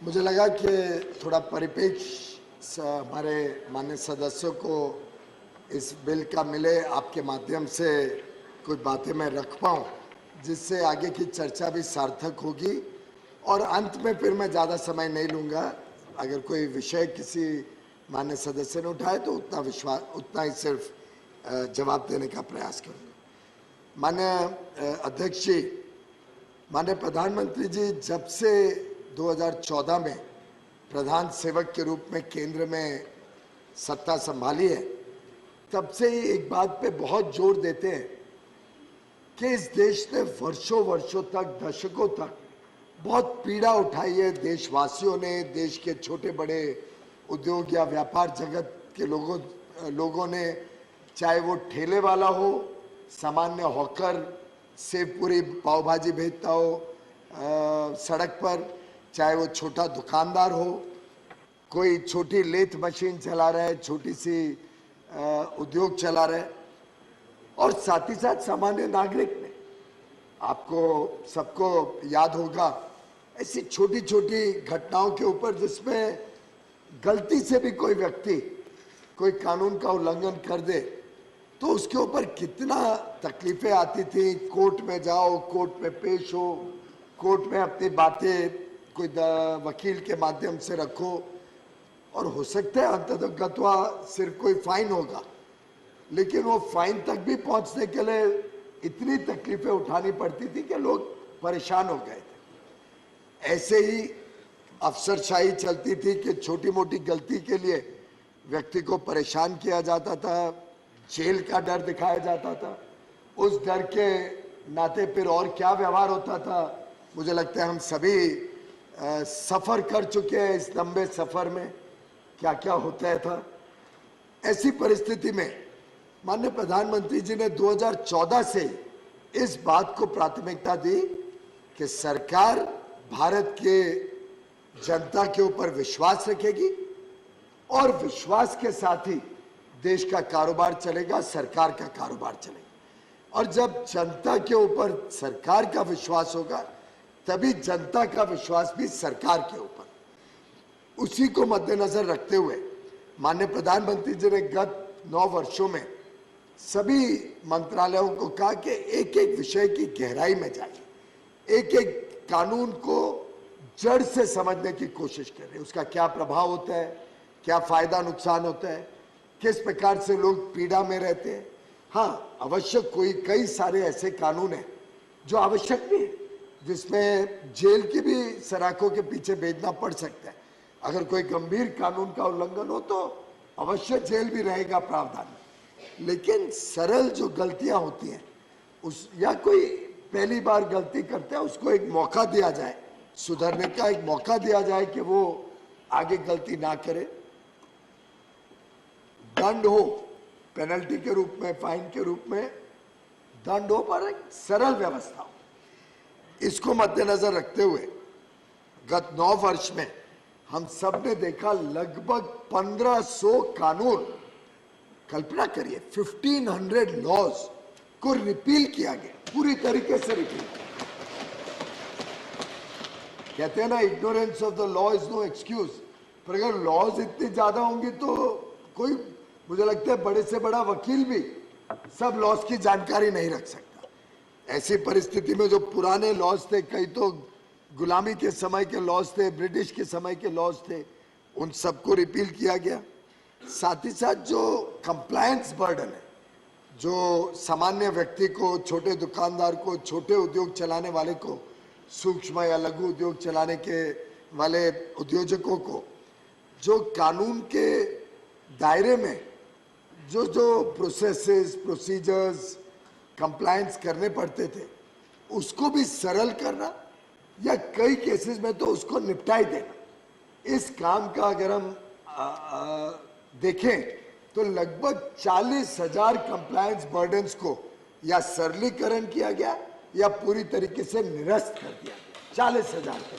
मुझे लगा कि थोड़ा परिप्रेक्ष्य हमारे माननीय सदस्यों को इस बिल का मिले, आपके माध्यम से कुछ बातें मैं रख पाऊँ जिससे आगे की चर्चा भी सार्थक होगी। और अंत में फिर मैं ज़्यादा समय नहीं लूँगा। अगर कोई विषय किसी माननीय सदस्य ने उठाए तो उतना ही सिर्फ जवाब देने का प्रयास करूँगा। माननीय अध्यक्ष जी, माननीय प्रधानमंत्री जी, जब से 2014 में प्रधान सेवक के रूप में केंद्र में सत्ता संभाली है, तब से ही एक बात पे बहुत जोर देते हैं कि इस देश ने वर्षों वर्षों तक, दशकों तक बहुत पीड़ा उठाई है। देशवासियों ने, देश के छोटे बड़े उद्योग या व्यापार जगत के लोगों ने, चाहे वो ठेले वाला हो, सामान्य हॉकर सेव पूरी पाव भाजी बेचता हो सड़क पर, चाहे वो छोटा दुकानदार हो, कोई छोटी लेथ मशीन चला रहा है, छोटी सी उद्योग चला रहा है, और साथ ही साथ सामान्य नागरिक ने, आपको सबको याद होगा ऐसी छोटी छोटी घटनाओं के ऊपर जिसमें गलती से भी कोई व्यक्ति कोई कानून का उल्लंघन कर दे तो उसके ऊपर कितना तकलीफें आती थी। कोर्ट में जाओ, कोर्ट में पेश हो, कोर्ट में अपनी बातें कोई वकील के माध्यम से रखो, और हो सकता है अंततः सिर्फ कोई फाइन होगा, लेकिन वो फाइन तक भी पहुंचने के लिए इतनी तकलीफें उठानी पड़ती थी कि लोग परेशान हो गए थे। ऐसे ही अफसरशाही चलती थी कि छोटी मोटी गलती के लिए व्यक्ति को परेशान किया जाता था, जेल का डर दिखाया जाता था। उस डर के नाते फिर और क्या व्यवहार होता था, मुझे लगता है हम सभी सफर कर चुके हैं इस लंबे सफर में, क्या क्या होता था। ऐसी परिस्थिति में माननीय प्रधानमंत्री जी ने 2014 से इस बात को प्राथमिकता दी कि सरकार भारत के जनता के ऊपर विश्वास रखेगी और विश्वास के साथ ही देश का कारोबार चलेगा, सरकार का कारोबार चलेगा। और जब जनता के ऊपर सरकार का विश्वास होगा तभी जनता का विश्वास भी सरकार के ऊपर। उसी को मद्देनजर रखते हुए माननीय प्रधानमंत्री जी ने गत 9 वर्षों में सभी मंत्रालयों को कहा कि एक एक विषय की गहराई में जाइए, एक एक कानून को जड़ से समझने की कोशिश करें, उसका क्या प्रभाव होता है, क्या फायदा नुकसान होता है, किस प्रकार से लोग पीड़ा में रहते हैं। हाँ, आवश्यक कई सारे ऐसे कानून हैं जो आवश्यक भी है, जिसमें जेल की भी सराखों के पीछे भेजना पड़ सकता है। अगर कोई गंभीर कानून का उल्लंघन हो तो अवश्य जेल भी रहेगा प्रावधान में। लेकिन सरल जो गलतियां होती हैं या कोई पहली बार गलती करता है उसको एक मौका दिया जाए, सुधरने का एक मौका दिया जाए कि वो आगे गलती ना करे। दंड हो, पेनल्टी के रूप में, फाइन के रूप में दंड हो, पर एक सरल व्यवस्था हो। इसको मद्देनजर रखते हुए गत 9 वर्ष में हम सब ने देखा लगभग 1500 कानून, कल्पना करिए 1500 लॉज को रिपील किया गया, पूरी तरीके से रिपील। कहते हैं ना, ignorance of the law is no excuse. पर अगर लॉज इतनी ज्यादा होंगी तो कोई, मुझे लगता है बड़े से बड़ा वकील भी सब लॉज की जानकारी नहीं रख सकता। ऐसी परिस्थिति में जो पुराने लॉज थे, कई तो गुलामी के समय के लॉज थे, ब्रिटिश के समय के लॉज थे, उन सबको रिपील किया गया। साथ ही साथ जो कंप्लायंस बर्डन है, जो सामान्य व्यक्ति को, छोटे दुकानदार को, छोटे उद्योग चलाने वाले को, सूक्ष्म या लघु उद्योग चलाने के वाले उद्योजकों को, जो कानून के दायरे में जो प्रोसेसेस, प्रोसीजर्स, कंप्लायंस करने पड़ते थे, उसको भी सरल करना या कई केसेस में तो उसको निपटाई देना। इस काम का अगर हम देखें तो लगभग 40,000 कंप्लायंस बर्डन्स को या सरलीकरण किया गया या पूरी तरीके से निरस्त कर दिया गया, 40,000 के।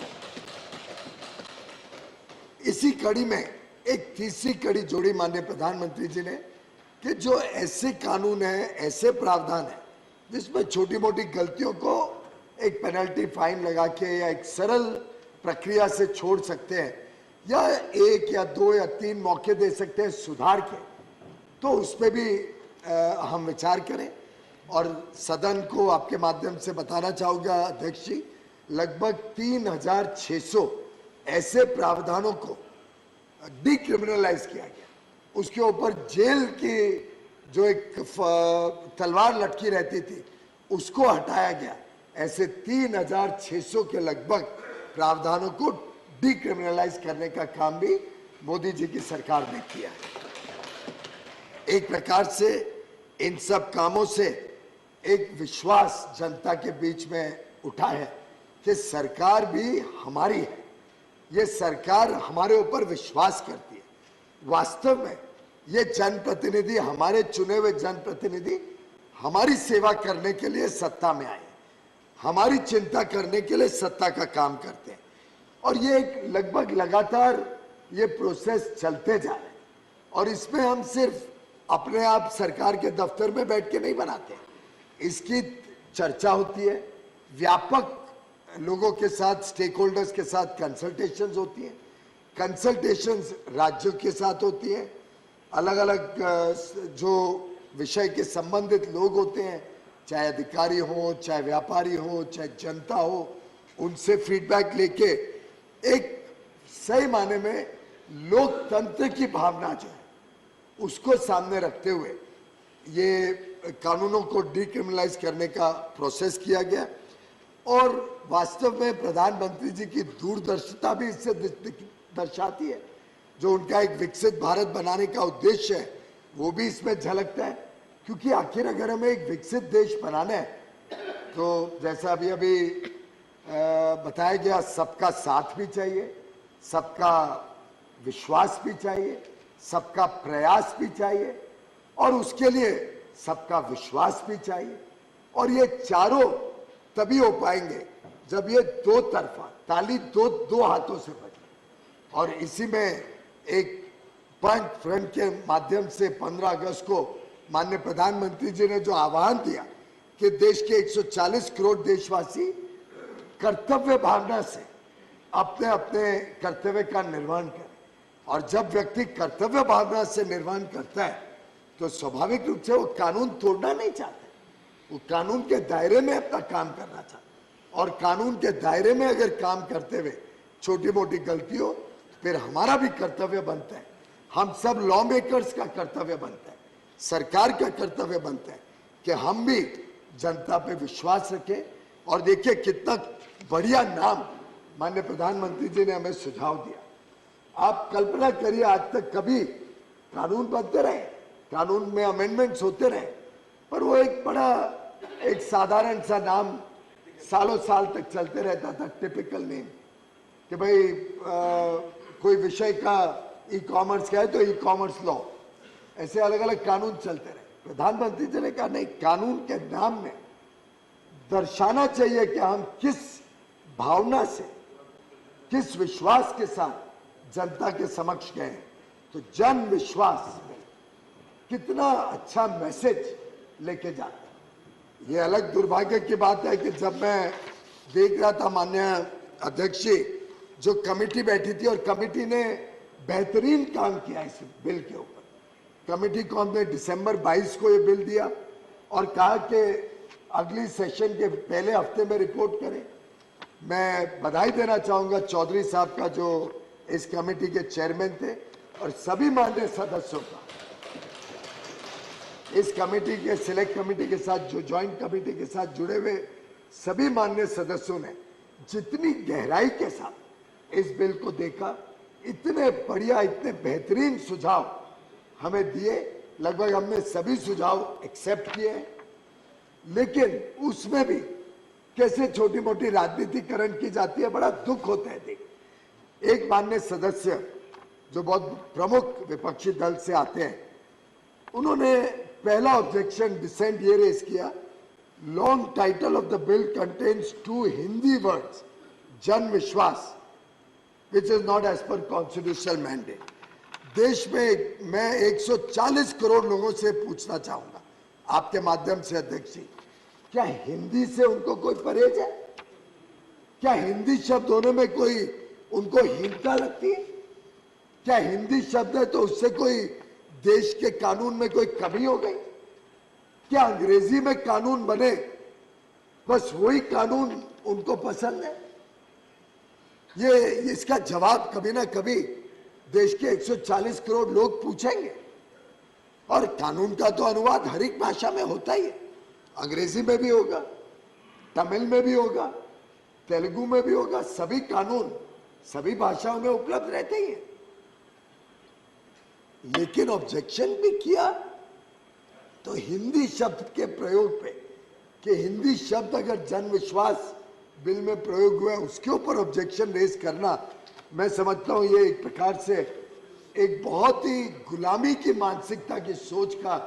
इसी कड़ी में एक तीसरी कड़ी जोड़ी माननीय प्रधानमंत्री जी ने कि जो ऐसे कानून है, ऐसे प्रावधान है जिसमें छोटी मोटी गलतियों को एक पेनल्टी फाइन लगा के या एक सरल प्रक्रिया से छोड़ सकते हैं या 1 या 2 या 3 मौके दे सकते हैं सुधार के, तो उस पर भी हम विचार करें। और सदन को आपके माध्यम से बताना चाहूँगा अध्यक्ष जी, लगभग 3600 ऐसे प्रावधानों को डिक्रिमिनलाइज किया गया। उसके ऊपर जेल की जो एक तलवार लटकी रहती थी उसको हटाया गया। ऐसे 3600 के लगभग प्रावधानों को डिक्रिमिनलाइज करने का काम भी मोदी जी की सरकार ने किया है। एक प्रकार से इन सब कामों से एक विश्वास जनता के बीच में उठा है कि सरकार भी हमारी है, ये सरकार हमारे ऊपर विश्वास करती है। वास्तव में ये जनप्रतिनिधि, हमारे चुने हुए जनप्रतिनिधि हमारी सेवा करने के लिए सत्ता में आए, हमारी चिंता करने के लिए सत्ता का काम करते हैं। और ये एक लगभग लगातार ये प्रोसेस चलते जा रहे हैं। और इसमें हम सिर्फ अपने आप सरकार के दफ्तर में बैठ के नहीं बनाते, इसकी चर्चा होती है, व्यापक लोगों के साथ, स्टेक होल्डर्स के साथ कंसल्टेशंस होती हैं, कंसल्टेशंस राज्यों के साथ होती है, अलग अलग जो विषय के संबंधित लोग होते हैं, चाहे अधिकारी हो, चाहे व्यापारी हो, चाहे जनता हो, उनसे फीडबैक लेके एक सही माने में लोकतंत्र की भावना जो है उसको सामने रखते हुए ये कानूनों को डिक्रिमिनलाइज करने का प्रोसेस किया गया। और वास्तव में प्रधानमंत्री जी की दूरदर्शिता भी इससे दर्शाती है। जो उनका एक विकसित भारत बनाने का उद्देश्य है वो भी इसमें झलकता है, क्योंकि आखिर अगर हमें एक विकसित देश बनाना है तो जैसा अभी अभी बताया गया, सबका साथ भी चाहिए, सबका विश्वास भी चाहिए, सबका प्रयास भी चाहिए और उसके लिए सबका विश्वास भी चाहिए। और ये चारों तभी हो पाएंगे जब ये दो तरफा ताली दो हाथों से बजे। और इसी में एक पंच फ्रंट के माध्यम से 15 अगस्त को माननीय प्रधानमंत्री जी ने जो आह्वान दिया कि देश के 140 करोड़ देशवासी कर्तव्य भावना से अपने अपने कर्तव्य का निर्वहन करें। और जब व्यक्ति कर्तव्य भावना से निर्वहन करता है तो स्वाभाविक रूप से वो कानून तोड़ना नहीं चाहता, वो कानून के दायरे में अपना काम करना चाहता। और कानून के दायरे में अगर काम करते हुए छोटी मोटी गलती हो तो फिर हमारा भी कर्तव्य बनता है, हम सब लॉ मेकर्स का कर्तव्य बनता है, सरकार का कर्तव्य बनता है कि हम भी जनता पे विश्वास रखें। और देखिए कितना बढ़िया नाम माननीय प्रधानमंत्री जी ने हमें सुझाव दिया। आप कल्पना करिए, आज तक कभी कानून बनते रहे, कानून में अमेंडमेंट्स होते रहे, पर वो एक बड़ा एक साधारण सा नाम सालों साल तक चलते रहता था, टिपिकल नेम कि भाई कोई विषय का ई कॉमर्स का है तो ई कॉमर्स लॉ, ऐसे अलग अलग कानून चलते रहे। प्रधानमंत्री जी ने कहा नहीं, कानून के नाम में दर्शाना चाहिए कि हम किस भावना से, किस विश्वास के साथ जनता के समक्ष गए। तो जन विश्वास कितना अच्छा मैसेज लेके जाता है। ये अलग दुर्भाग्य की बात है कि जब मैं देख रहा था माननीय अध्यक्ष जी, जो कमेटी बैठी थी और कमेटी ने बेहतरीन काम किया इस बिल के ऊपर। कमेटी को हमने दिसंबर 22 को ये बिल दिया और कहा कि अगली सेशन के पहले हफ्ते में रिपोर्ट करें। मैं बधाई देना चाहूँगा चौधरी साहब का जो इस कमेटी के चेयरमैन थे और सभी माननीय सदस्यों का, इस कमेटी के सिलेक्ट कमेटी के साथ, जो ज्वाइंट कमेटी के साथ जुड़े हुए सभी माननीय सदस्यों ने जितनी गहराई के साथ इस बिल को देखा, इतने बढ़िया, इतने बेहतरीन सुझाव हमें दिए। लगभग हमने सभी सुझाव एक्सेप्ट किए हैं, लेकिन उसमें भी कैसे छोटी मोटी राजनीतिकरण की जाती है, बड़ा दुख होता है देख। एक माननीय सदस्य जो बहुत प्रमुख विपक्षी दल से आते हैं, उन्होंने पहला ऑब्जेक्शन डिसेंट ये रेज किया, long title of the bill contains 2 Hindi words, Jan Vishwas, which is not as per constitutional mandate. देश में मैं 140 करोड़ लोगों से पूछना चाहूंगा आपके माध्यम से अध्यक्ष जी, क्या हिंदी से उनको कोई परहेज है? क्या हिंदी शब्द होने में कोई उनको हीनता लगती है? क्या हिंदी शब्द है तो उससे कोई देश के कानून में कोई कमी हो गई? क्या अंग्रेजी में कानून बने बस वही कानून उनको पसंद है? ये इसका जवाब कभी ना कभी देश के 140 करोड़ लोग पूछेंगे। और कानून का तो अनुवाद हर एक भाषा में होता ही है। अंग्रेजी में भी होगा, तमिल में भी होगा, तेलुगु में भी होगा। सभी कानून सभी भाषाओं में उपलब्ध रहते ही हैं। लेकिन ऑब्जेक्शन भी किया तो हिंदी शब्द के प्रयोग पे, कि हिंदी शब्द अगर जन विश्वास बिल में प्रयोग हुआ है उसके ऊपर ऑब्जेक्शन रेज करना, मैं समझता हूं ये एक प्रकार से एक बहुत ही गुलामी की मानसिकता की सोच का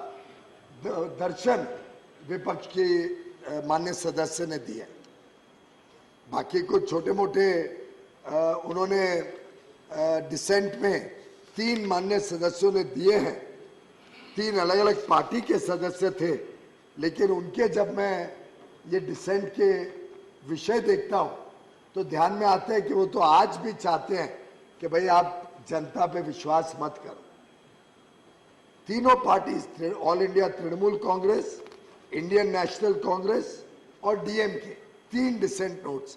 दर्शन विपक्ष के माननीय सदस्य ने दिया। बाकी कुछ छोटे मोटे उन्होंने डिसेंट में 3 माननीय सदस्यों ने दिए हैं। 3 अलग अलग पार्टी के सदस्य थे, लेकिन उनके जब मैं ये डिसेंट के विषय देखता हूं तो ध्यान में आता है कि वो तो आज भी चाहते हैं कि भाई आप जनता पे विश्वास मत करो। तीनों party, all India Trinamool Congress, Indian national Congress और डीएमके, 3 डिसेंट नोट्स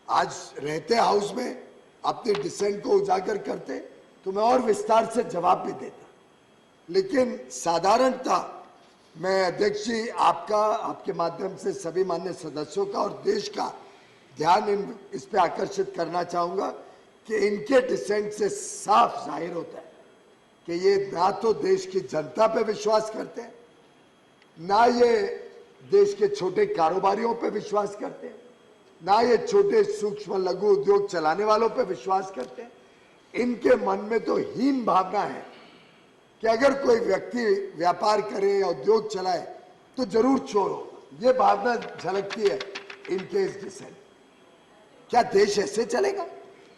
आज रहते हाउस में अपने डिसेंट को उजागर करते तो मैं और विस्तार से जवाब भी देता। लेकिन साधारणतः मैं अध्यक्ष जी आपका, आपके माध्यम से सभी माननीय सदस्यों का और देश का ध्यान इस पे आकर्षित करना चाहूंगा कि इनके डिसेंट से साफ जाहिर होता है कि ये ना तो देश की जनता पे विश्वास करते हैं, ना ये देश के छोटे कारोबारियों पे विश्वास करते हैं, ना ये छोटे सूक्ष्म लघु उद्योग चलाने वालों पे विश्वास करते हैं। इनके मन में तो हीन भावना है कि अगर कोई व्यक्ति व्यापार करे या उद्योग चलाए तो जरूर चोर होगा। ये भावना झलकती है इनके इस डिसेंट। क्या देश ऐसे चलेगा?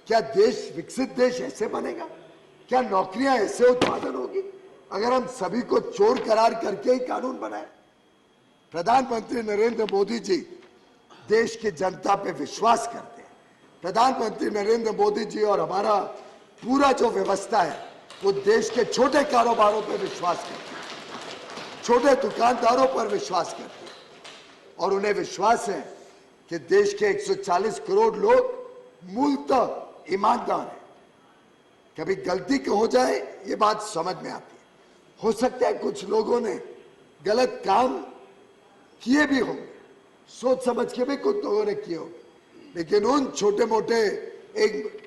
क्या देश विकसित देश ऐसे बनेगा? क्या नौकरियां ऐसे उत्पादन होगी अगर हम सभी को चोर करार करके ही कानून बनाए? प्रधानमंत्री नरेंद्र मोदी जी देश की जनता पे विश्वास करते हैं। प्रधानमंत्री नरेंद्र मोदी जी और हमारा पूरा जो व्यवस्था है वो देश के छोटे कारोबारों पर विश्वास करते हैं, छोटे दुकानदारों पर विश्वास करते हैं और उन्हें विश्वास है कि देश के 140 करोड़ लोग मूलतः ईमानदार हैं। कभी गलती हो जाए ये बात समझ में आती है। हो सकता है कुछ लोगों ने गलत काम किए भी होंगे, सोच समझ के भी कुछ लोगों ने किए होंगे, लेकिन उन छोटे मोटे एक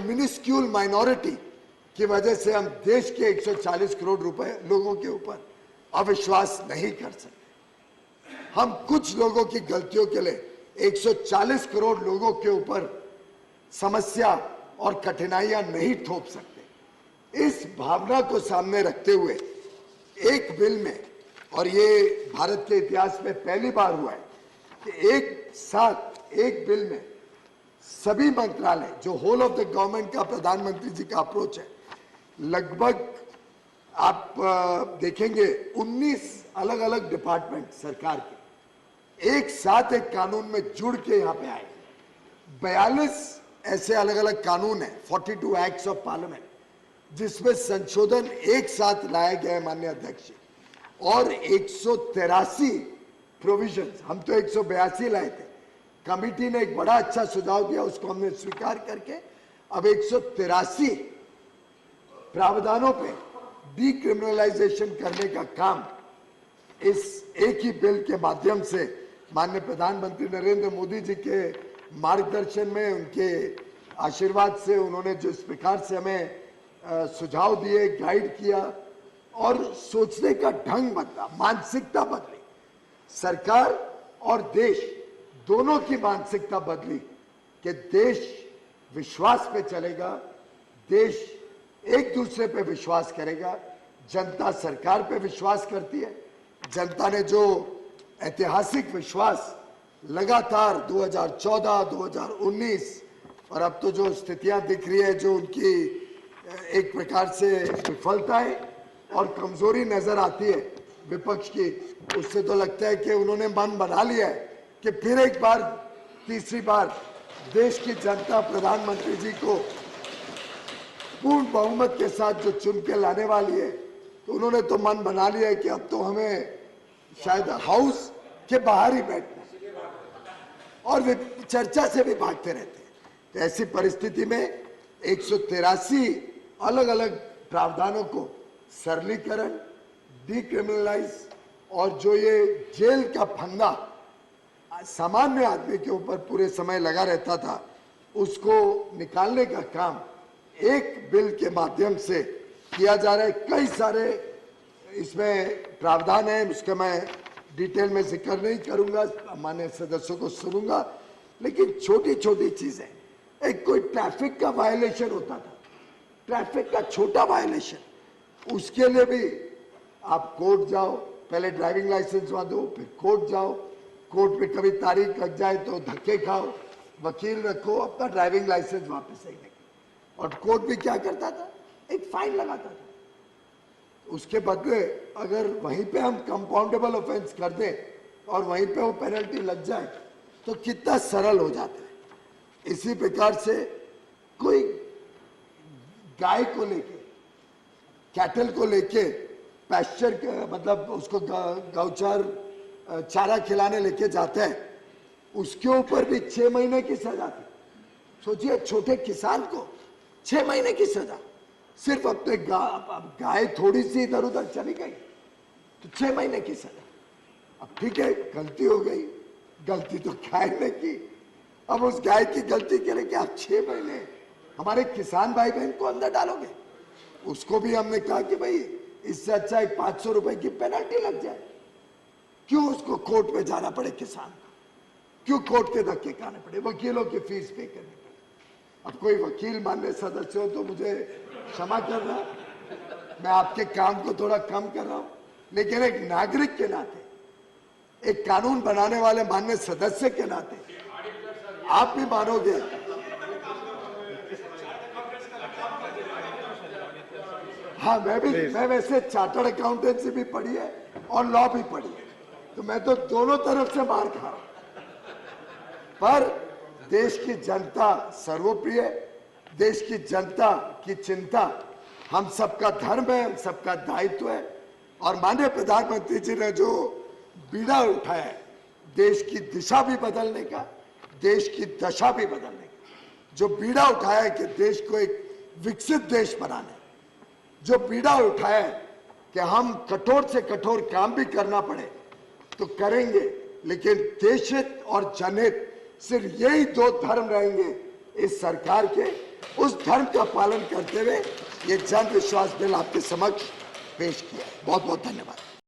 मिनिस्क्यूल माइनॉरिटी की वजह से हम देश के 140 करोड़ रुपए लोगों के ऊपर अविश्वास नहीं कर सकते। हम कुछ लोगों की गलतियों के लिए 140 करोड़ लोगों के ऊपर समस्या और कठिनाइयां नहीं थोप सकते। इस भावना को सामने रखते हुए एक बिल में, और ये भारत के इतिहास में पहली बार हुआ है कि एक साथ एक बिल में सभी मंत्रालय, जो होल ऑफ द गवर्नमेंट का प्रधानमंत्री जी का अप्रोच है, लगभग आप देखेंगे 19 अलग अलग डिपार्टमेंट सरकार के एक साथ एक कानून में जुड़ के यहाँ पे आए। 42 ऐसे अलग अलग कानून है, 42 एक्ट्स ऑफ पार्लियामेंट, जिसमें संशोधन एक साथ लाए गए माननीय अध्यक्ष, और 183 प्रोविजंस, हम तो 182 लाए थे। कमिटी ने एक बड़ा अच्छा सुझाव दिया, उसको हमने स्वीकार करके अब 183 प्रावधानों पे डीक्रिमिनलाइजेशन करने का काम इस एक ही बिल के माध्यम से माननीय प्रधानमंत्री नरेंद्र मोदी जी के मार्गदर्शन में, उनके आशीर्वाद से, उन्होंने जिस प्रकार से हमें सुझाव दिए, गाइड किया और सोचने का ढंग बदला, मानसिकता बदली, सरकार और देश दोनों की मानसिकता बदली कि देश विश्वास पे चलेगा, देश एक दूसरे पे विश्वास करेगा। जनता सरकार पे विश्वास करती है। जनता ने जो ऐतिहासिक विश्वास लगातार 2014, 2019 और अब तो जो स्थितियां दिख रही है, जो उनकी एक प्रकार से विफलताएं और कमजोरी नजर आती है विपक्ष की, उससे तो लगता है कि उन्होंने मन बना लिया है कि फिर एक बार, तीसरी बार देश की जनता प्रधानमंत्री जी को पूर्ण बहुमत के साथ जो चुन के लाने वाली है, तो उन्होंने तो मन बना लिया है कि अब तो हमें शायद हाउस के बाहर ही बैठना और वे चर्चा से भी भागते रहते हैं। तो ऐसी परिस्थिति में 183 अलग अलग प्रावधानों को सरलीकरण, डिक्रिमिनलाइज और जो ये जेल का फंदा सामान्य आदमी के ऊपर पूरे समय लगा रहता था, उसको निकालने का काम एक बिल के माध्यम से किया जा रहा है। कई सारे इसमें प्रावधान है, उसका मैं डिटेल में जिक्र नहीं करूंगा, माननीय सदस्यों को सुनूंगा, लेकिन छोटी छोटी चीजें, एक कोई ट्रैफिक का वायलेशन होता था, ट्रैफिक का छोटा वायलेशन, उसके लिए भी आप कोर्ट जाओ, पहले ड्राइविंग लाइसेंस दो, फिर कोर्ट जाओ, कोर्ट में कभी तारीख लग जाए तो धक्के खाओ, वकील रखो, अपना ड्राइविंग लाइसेंस वापस आएगा। और कोर्ट भी क्या करता था, एक फाइन लगाता था। उसके बदले अगर वहीं पे हम कंपाउंडेबल ऑफेंस कर दें और वहीं पे वो पेनल्टी लग जाए तो कितना सरल हो जाता है। इसी प्रकार से कोई गाय को लेके, कैटल को लेके पैस्चर मतलब उसको गौचार चारा खिलाने लेके जाते हैं, उसके ऊपर भी 6 महीने की सजा थी। सोचिए, छोटे किसान को 6 महीने की सजा, सिर्फ अपने गाय थोड़ी सी इधर उधर चली गई तो 6 महीने की सजा। अब ठीक है, गलती हो गई, गलती तो गाय ने की, अब उस गाय की गलती के लिए कि आप 6 महीने हमारे किसान भाई बहन को अंदर डालोगे। उसको भी हमने कहा कि भाई इससे अच्छा एक 500 रुपए की पेनल्टी लग जाए, क्यों उसको कोर्ट में जाना पड़े किसान को, क्यों कोर्ट के धक्के खाने पड़े, वकीलों की फीस पे करनी पड़े। अब कोई वकील माननीय सदस्य हो तो मुझे क्षमा करना, मैं आपके काम को थोड़ा कम कर रहा हूं, लेकिन एक नागरिक के नाते, एक कानून बनाने वाले माननीय सदस्य के नाते आप भी मानोगे। हाँ, मैं वैसे चार्टर्ड अकाउंटेंसी भी पढ़ी है और लॉ भी पढ़ी है, तो मैं तो दोनों तरफ से मार खा रहा हूं। पर देश की जनता सर्वोप्रिय, देश की जनता की चिंता हम सबका धर्म है, हम सबका दायित्व है। और माननीय प्रधानमंत्री जी ने जो बीड़ा उठाया है, देश की दिशा भी बदलने का, देश की दशा भी बदलने का, जो बीड़ा उठाया है कि देश को एक विकसित देश बनाना है, जो बीड़ा उठाया है कि हम कठोर से कठोर काम भी करना पड़े तो करेंगे, लेकिन देशहित और जनहित सिर्फ यही 2 धर्म रहेंगे इस सरकार के, उस धर्म का पालन करते हुए ये जन विश्वास बिल आपके समक्ष पेश किया। बहुत बहुत धन्यवाद।